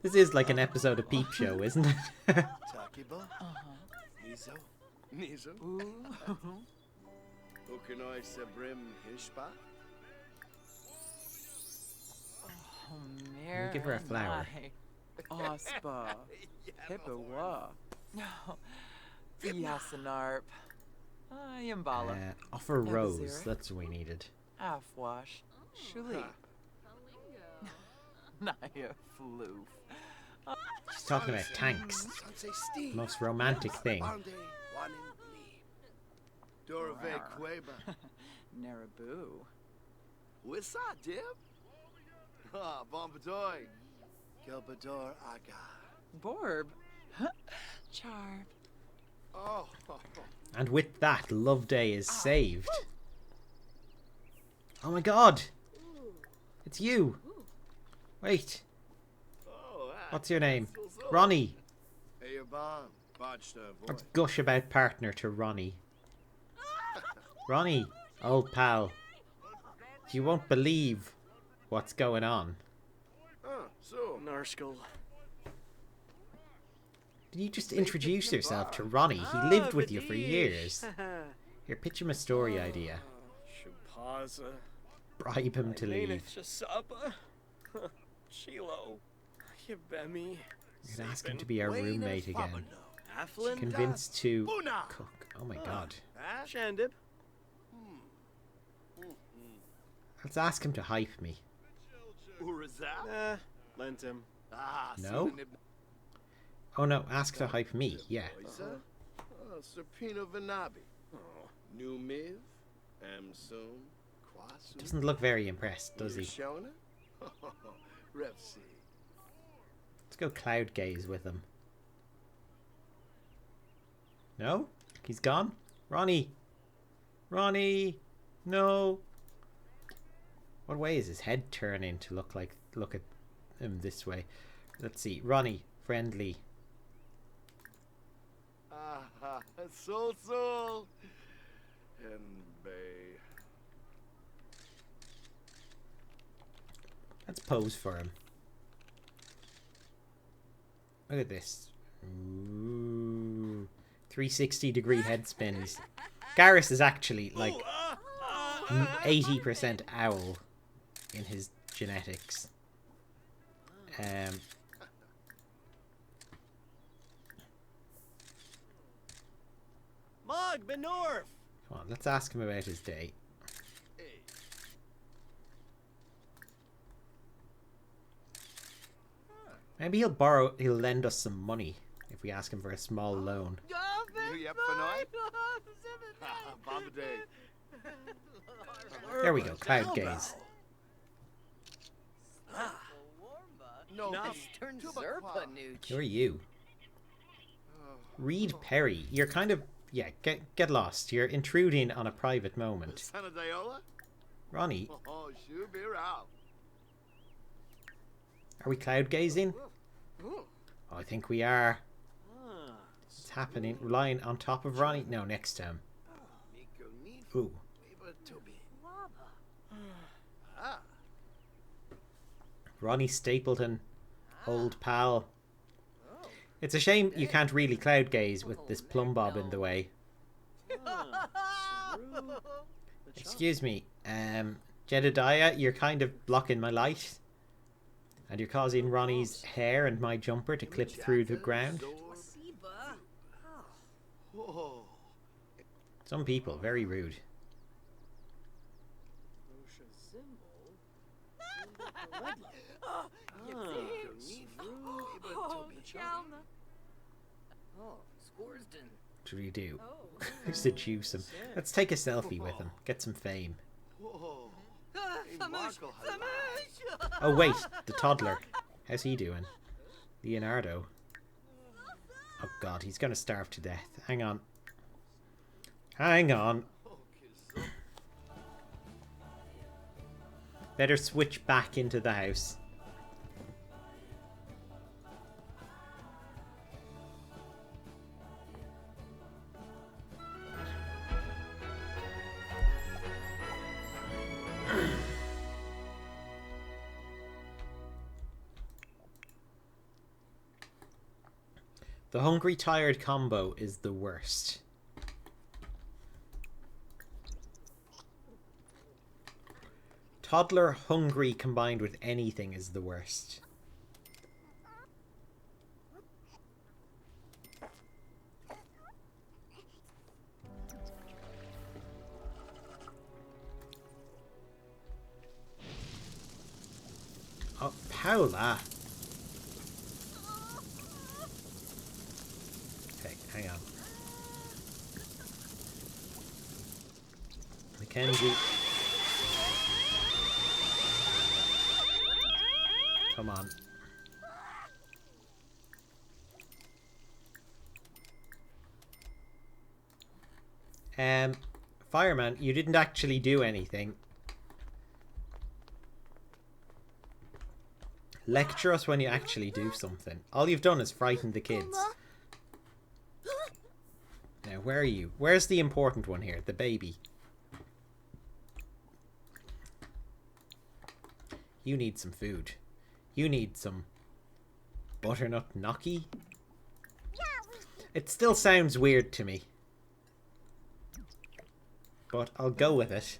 This is like an episode of Peep Show, isn't it? Let me give her a flower. Ospa. Hippawa. Yasanarp. Yambala. Offer rose. That's what we needed. Afwash. Shulip. Naya floof. She's talking about tanks. Most romantic thing. Narabu. What's up, Dib? Ah, Bombadoy. Gilbador Aga. Borb. Charb. Oh. And with that, Loveday is saved. Oh my god! It's you! Wait, what's your name? Ronnie! Hey, Yvonne. Botched boy. Let's gush about partner to Ronnie. Ronnie, old pal. You won't believe what's going on. So. Narskul. Did you just introduce yourself to Ronnie? He lived with you for years. Here, pitch him a story idea. Shapaza. Bribe him to leave. Chasapa. Chilo. Yabemi. You could ask him to be our roommate again. Aflin. Convinced to cook. Oh my god. Shandib. Let's ask him to hype me. Urazap? Lent him. No? Oh no, ask to hype me. Yeah. Serpino Vanabi. Numiv. Amsum. Kwasu. Doesn't look very impressed, does he? Shona? Repsi. Let's go cloud gaze with him. No? He's gone? Ronnie! Ronnie! No! What way is his head turning to look at him this way? Let's see. Ronnie, friendly. Soul. And Bay. Let's pose for him. Look at this. Ooh. 360-degree head spins. Garrus is actually like 80% owl in his genetics. Mog Benorf. Come on, let's ask him about his day. Maybe he'll lend us some money if we ask him for a small loan. There we go, cloud gaze. No, Who are you? Reed Perry. You're kind of... Yeah, get lost. You're intruding on a private moment. Sanadayola? Ronnie, Oh, should be around. are we cloud gazing? Oh, I think we are. It's happening. Lying on top of Ronnie? No, next to him. Ooh. Ronnie Stapleton. Old pal. It's a shame you can't really cloud gaze with this plumb bob in the way. Excuse me, Jedediah, you're kind of blocking my light. And you're causing Ronnie's hair and my jumper to clip through the ground. Some people, very rude. What should we do? Seduce him. Let's take a selfie with him. Get some fame. Oh wait, the toddler. How's he doing? Leonardo. Oh god, he's gonna starve to death. Hang on. Hang on. Better switch back into the house. The hungry tired combo is the worst. Toddler hungry combined with anything is the worst. Oh, Paula. Okay, hang on. Mackenzie. Come on. Fireman, you didn't actually do anything. Lecture us when you actually do something. All you've done is frighten the kids. Now, where are you? Where's the important one here? The baby. You need some food. You need some butternut gnocchi. It still sounds weird to me, but I'll go with it.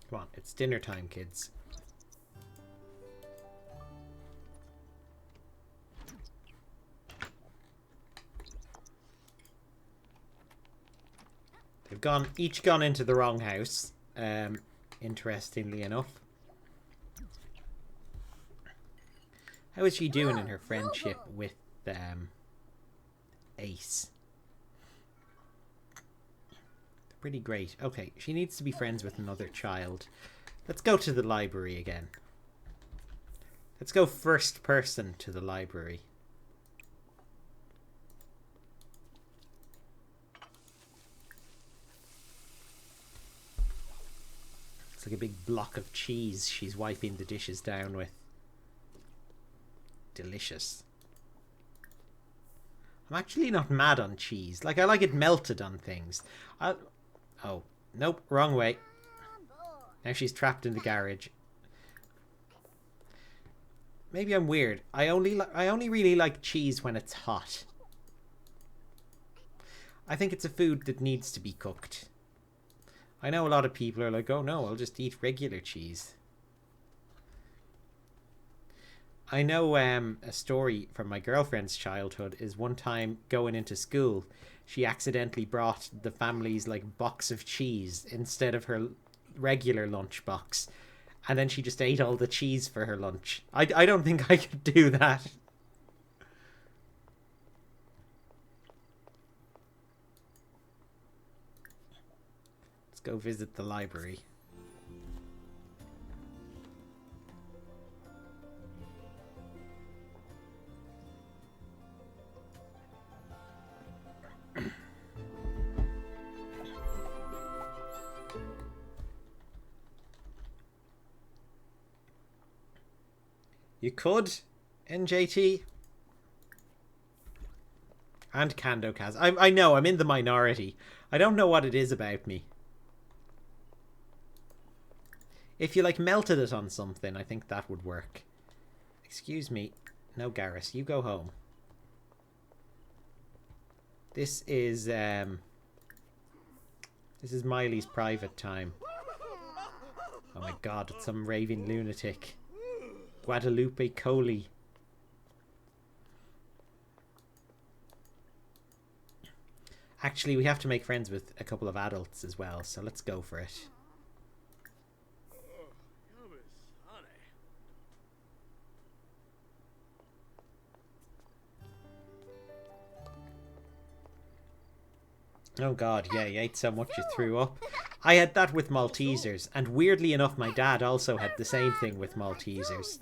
Come on, it's dinner time, kids. They've each gone into the wrong house, interestingly enough. How is she doing in her friendship with Ace? Pretty great. Okay, she needs to be friends with another child. Let's go to the library again. Let's go first person to the library. It's like a big block of cheese she's wiping the dishes down with. Delicious. I'm actually not mad on cheese. Like, I like it melted on things. Oh, nope, wrong way. Now she's trapped in the garage. Maybe I'm weird. I only really like cheese when it's hot. I think it's a food that needs to be cooked. I know a lot of people are like, oh no, I'll just eat regular cheese. I know a story from my girlfriend's childhood is one time going into school, she accidentally brought the family's like box of cheese instead of her regular lunch box, and then she just ate all the cheese for her lunch. I don't think I could do that. Let's go visit the library. You could, NJT. And Kandokaz. I know, I'm in the minority. I don't know what it is about me. If you, like, melted it on something, I think that would work. Excuse me. No, Garrus, you go home. This is Miley's private time. Oh my god, it's some raving lunatic. Guadalupe Coley. Actually, we have to make friends with a couple of adults as well, so let's go for it. Oh god, yeah, you ate so much you threw up. I had that with Maltesers, and weirdly enough, my dad also had the same thing with Maltesers.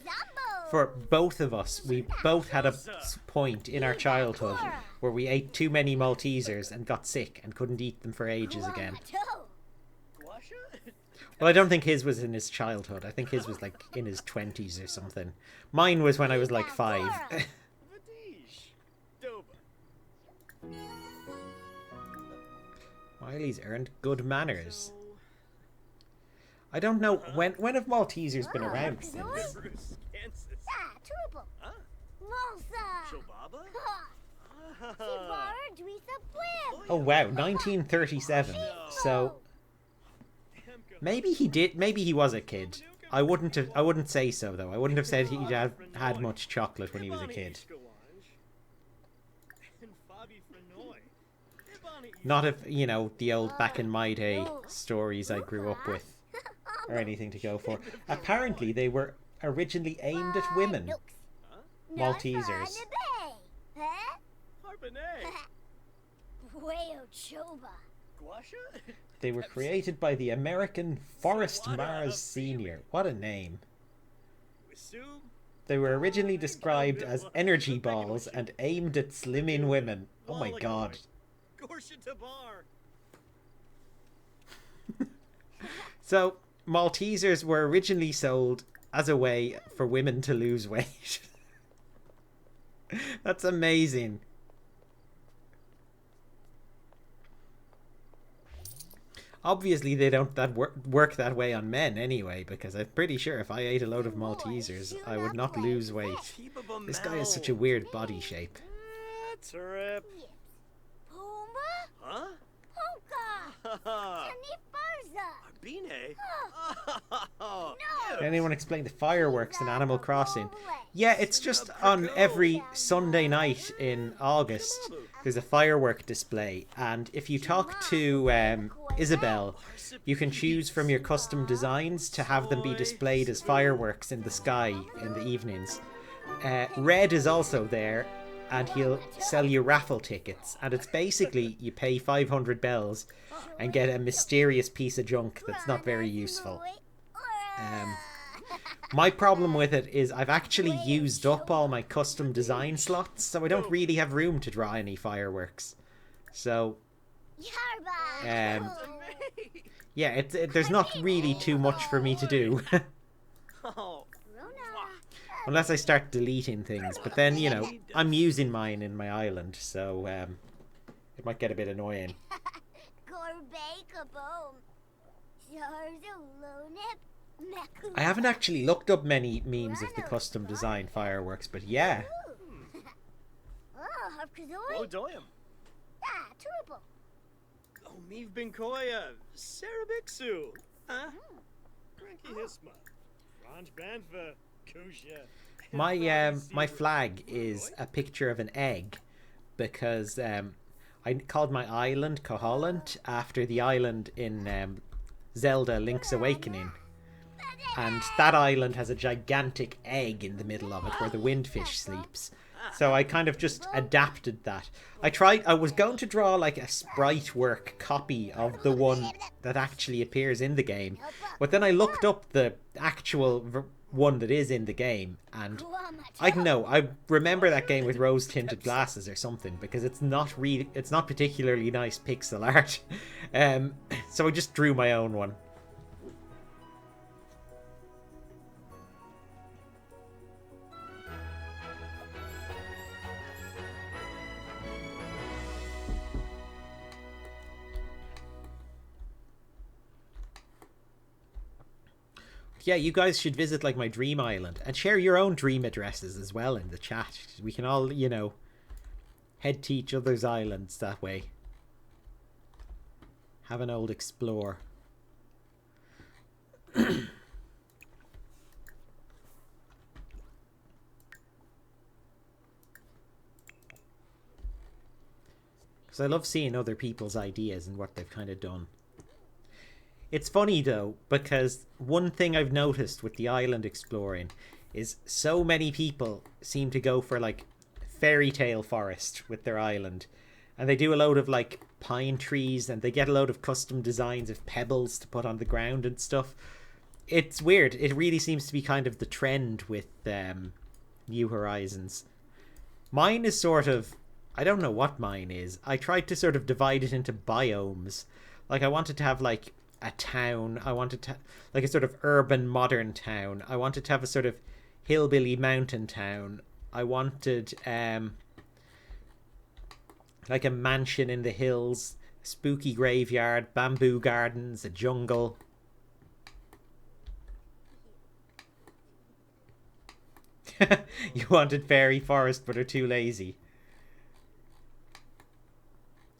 For both of us, we both had a point in our childhood where we ate too many Maltesers and got sick and couldn't eat them for ages again. Well, I don't think his was in his childhood. I think his was like in his 20s or something. Mine was when I was like 5. Miley's earned good manners. I don't know, when have Maltesers been around since? Oh wow, 1937. So maybe he did, maybe he was a kid. I wouldn't say so though. I wouldn't have said he'd have had much chocolate when he was a kid. Not if, you know, the old back in my day stories I grew up with or anything to go for. Apparently they were originally aimed at women. Maltesers. Harpene. Guasha? They were created by the American Forrest Mars Sr. What a name. Wisum? They were originally described as energy balls and aimed at slimming women. Oh my god. Gorsha Tabar. So, Maltesers were originally sold as a way for women to lose weight. That's amazing. Obviously, they don't work that way on men anyway, because I'm pretty sure if I ate a load of Maltesers, I would not lose weight. This guy has such a weird body shape. Trip. Huh? Arbine? Can anyone explain the fireworks in Animal Crossing? Yeah, it's just on every Sunday night in August. There's a firework display, and if you talk to Isabel, you can choose from your custom designs to have them be displayed as fireworks in the sky in the evenings. Red is also there, and he'll sell you raffle tickets, and it's basically you pay 500 bells and get a mysterious piece of junk that's not very useful. My problem with it is I've actually used up all my custom design slots, so I don't really have room to draw any fireworks. So, yeah, there's not really too much for me to do. Unless I start deleting things, but then, you know, I'm using mine in my island, so it might get a bit annoying. I haven't actually looked up many memes of the custom design fireworks, but yeah. Doyam. Oh, Meev Binkoya. Sarabixu. Huh? Cranky Hisma. Ranj Banfa. Kusha. My flag is a picture of an egg, because I called my island Kohollant after the island in Zelda Link's Awakening. And that island has a gigantic egg in the middle of it where the windfish sleeps. So I kind of just adapted that. I was going to draw like a sprite work copy of the one that actually appears in the game. But then I looked up the actual one that is in the game, and I don't know, I remember that game with rose tinted glasses or something, because it's not particularly nice pixel art. So I just drew my own one. Yeah, you guys should visit like my dream island and share your own dream addresses as well in the chat. We can all, you know, head to each other's islands that way. Have an old explore. Because I love seeing other people's ideas and what they've kind of done. It's funny though, because one thing I've noticed with the island exploring is so many people seem to go for like fairy tale forest with their island, and they do a load of like pine trees, and they get a load of custom designs of pebbles to put on the ground and stuff. It's weird. It really seems to be kind of the trend with New Horizons. Mine is sort of, I don't know what mine is. I tried to sort of divide it into biomes. Like I wanted to have like a town. I wanted to like a sort of urban modern town. I wanted to have a sort of hillbilly mountain town. I wanted like a mansion in the hills, spooky graveyard, bamboo gardens, a jungle. You wanted fairy forest but are too lazy.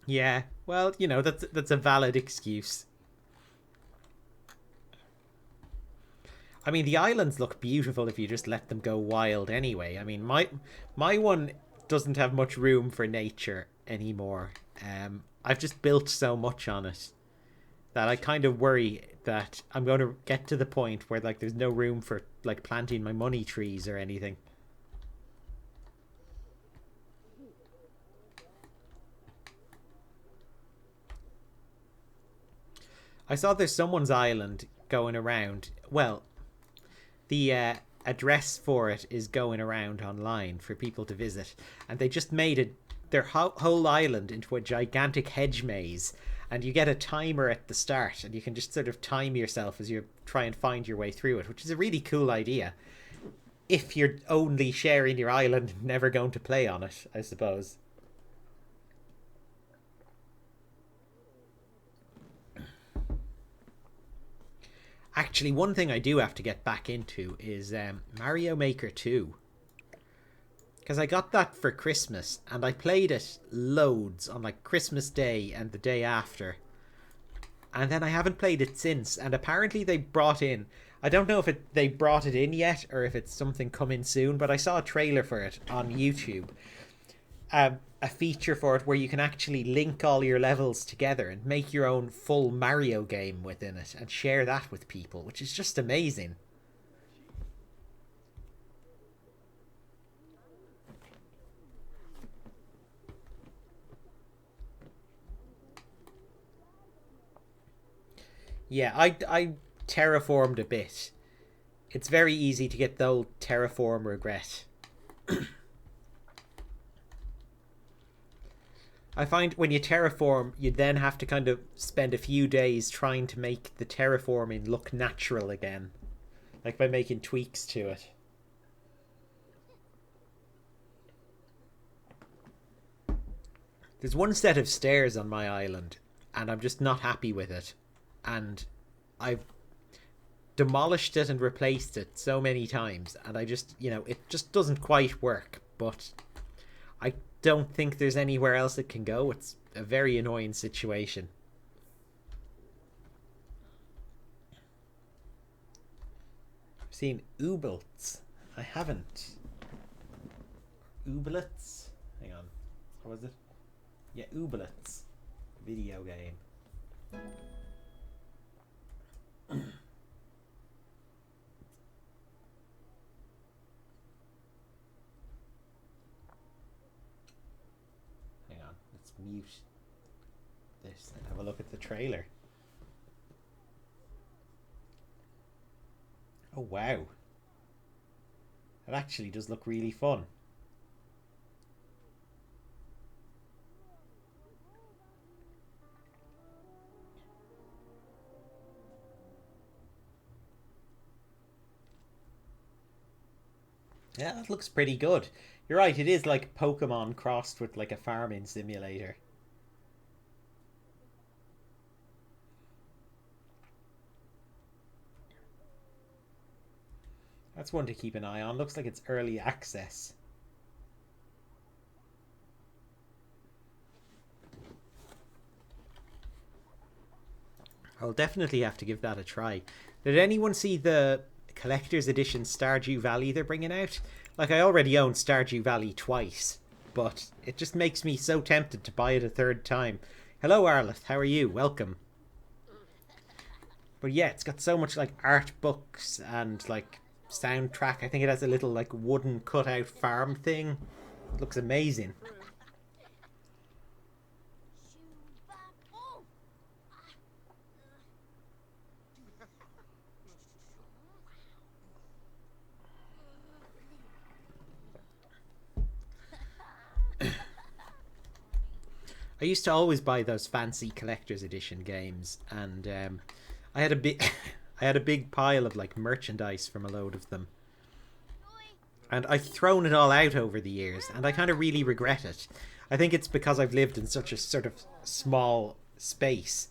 Yeah, well, you know, that's a valid excuse. I mean, the islands look beautiful if you just let them go wild anyway. I mean, my one doesn't have much room for nature anymore. I've just built so much on it that I kind of worry that I'm going to get to the point where like there's no room for like planting my money trees or anything. I saw there's someone's island going around. Well, the address for it is going around online for people to visit, and they just made their whole island into a gigantic hedge maze, and you get a timer at the start, and you can just sort of time yourself as you try and find your way through it, which is a really cool idea. If you're only sharing your island and never going to play on it, I suppose. Actually, one thing I do have to get back into is Mario Maker 2. Because I got that for Christmas, and I played it loads on like Christmas Day and the day after. And then I haven't played it since, and apparently they brought in... I don't know if they brought it in yet, or if it's something coming soon, but I saw a trailer for it on YouTube. A feature for it where you can actually link all your levels together and make your own full Mario game within it and share that with people, which is just amazing. Yeah, I terraformed a bit. It's very easy to get the old terraform regret. I find when you terraform, you then have to kind of spend a few days trying to make the terraforming look natural again. Like by making tweaks to it. There's one set of stairs on my island, and I'm just not happy with it. And I've demolished it and replaced it so many times, and I just, you know, it just doesn't quite work. But I don't think there's anywhere else it can go. It's a very annoying situation. I've seen Ooblets. I haven't. Ooblets? Hang on. What was it? Yeah, Ooblets. Video game. Mute this and have a look at the trailer. Oh wow, it actually does look really fun. Yeah, it looks pretty good. You're right, it is like Pokemon crossed with like a farming simulator. That's one to keep an eye on. Looks like it's early access. I'll definitely have to give that a try. Did anyone see the collector's edition Stardew Valley they're bringing out? Like, I already own Stardew Valley twice, but it just makes me so tempted to buy it a third time. Hello, Arleth. How are you? Welcome. But yeah, it's got so much, like, art books and, like, soundtrack. I think it has a little, like, wooden cutout farm thing. It looks amazing. I used to always buy those fancy collector's edition games, and I had a big, I had a big pile of like merchandise from a load of them, and I've thrown it all out over the years, and I kind of really regret it. I think it's because I've lived in such a sort of small space,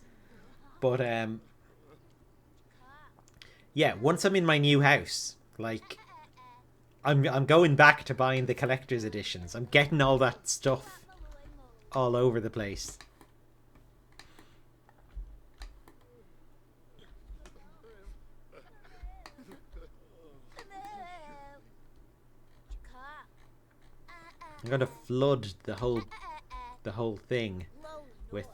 but yeah, once I'm in my new house, like I'm going back to buying the collector's editions. I'm getting all that stuff all over the place. I'm gonna flood the whole thing with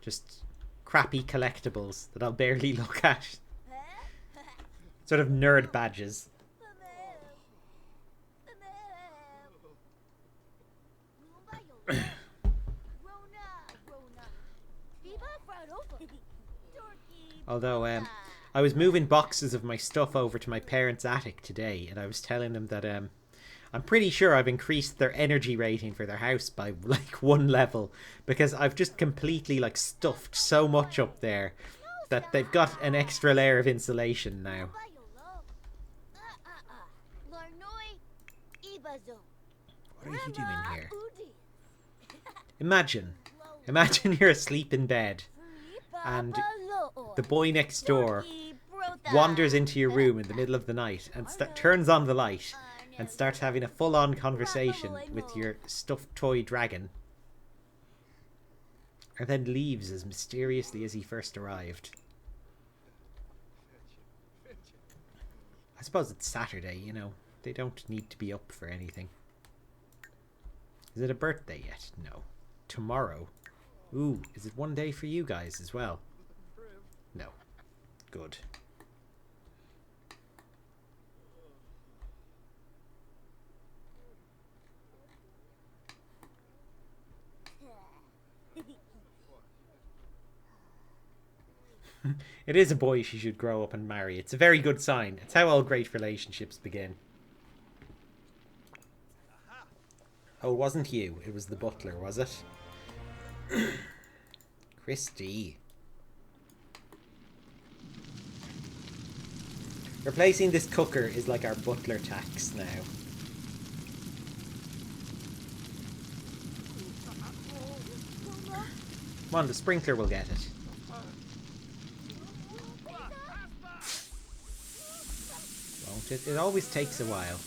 just crappy collectibles that I'll barely look at. Sort of nerd badges. Although, I was moving boxes of my stuff over to my parents' attic today, and I was telling them that I'm pretty sure I've increased their energy rating for their house by like 1 level, because I've just completely like stuffed so much up there that they've got an extra layer of insulation now. What are you doing here? Imagine you're asleep in bed and the boy next door wanders into your room in the middle of the night and turns on the light and starts having a full-on conversation with your stuffed toy dragon, and then leaves as mysteriously as he first arrived. I suppose it's Saturday, you know. They don't need to be up for anything. Is it a birthday yet? No. Tomorrow. Ooh, is it one day for you guys as well? No. Good. It is a boy she should grow up and marry. It's a very good sign. It's how all great relationships begin. Oh, it wasn't you. It was the butler, was it? Christy. Replacing this cooker is like our butler tax now. Come on, the sprinkler will get it. Won't it? It always takes a while.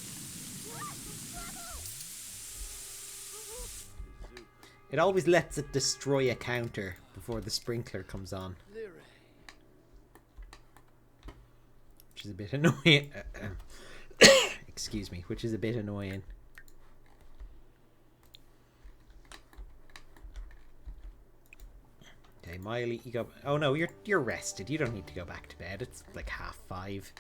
It always lets it destroy a counter before the sprinkler comes on. Which is a bit annoying. Excuse me, which is a bit annoying. Okay, Miley, you go. Oh no, you're rested. You don't need to go back to bed. It's like 5:30.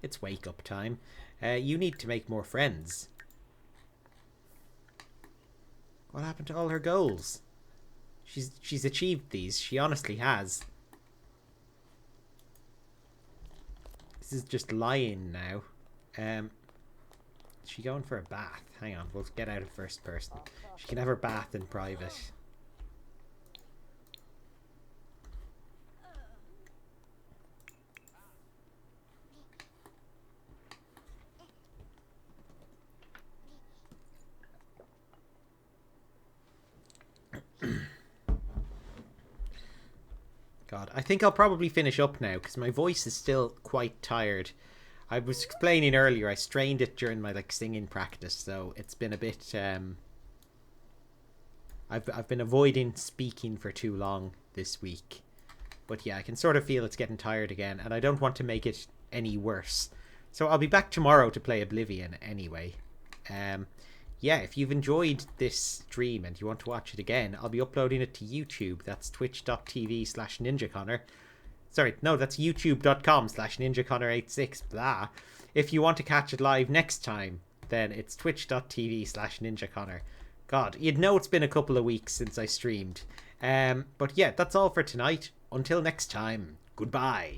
It's wake up time. You need to make more friends. What happened to all her goals? She's achieved these. She honestly has. This is just lying now. Is she going for a bath? Hang on, we'll get out of first person. She can have her bath in private. God, I think I'll probably finish up now because my voice is still quite tired. I was explaining earlier, I strained it during my singing practice, so it's been a bit I've been avoiding speaking for too long this week. But yeah, I can sort of feel it's getting tired again, and I don't want to make it any worse. So I'll be back tomorrow to play Oblivion anyway. Yeah, if you've enjoyed this stream and you want to watch it again, I'll be uploading it to YouTube. That's twitch.tv/NinjaConnor. Sorry, no, that's youtube.com/NinjaConnor86, blah. If you want to catch it live next time, then it's twitch.tv/NinjaConnor. God, you'd know it's been a couple of weeks since I streamed. But yeah, that's all for tonight. Until next time, goodbye.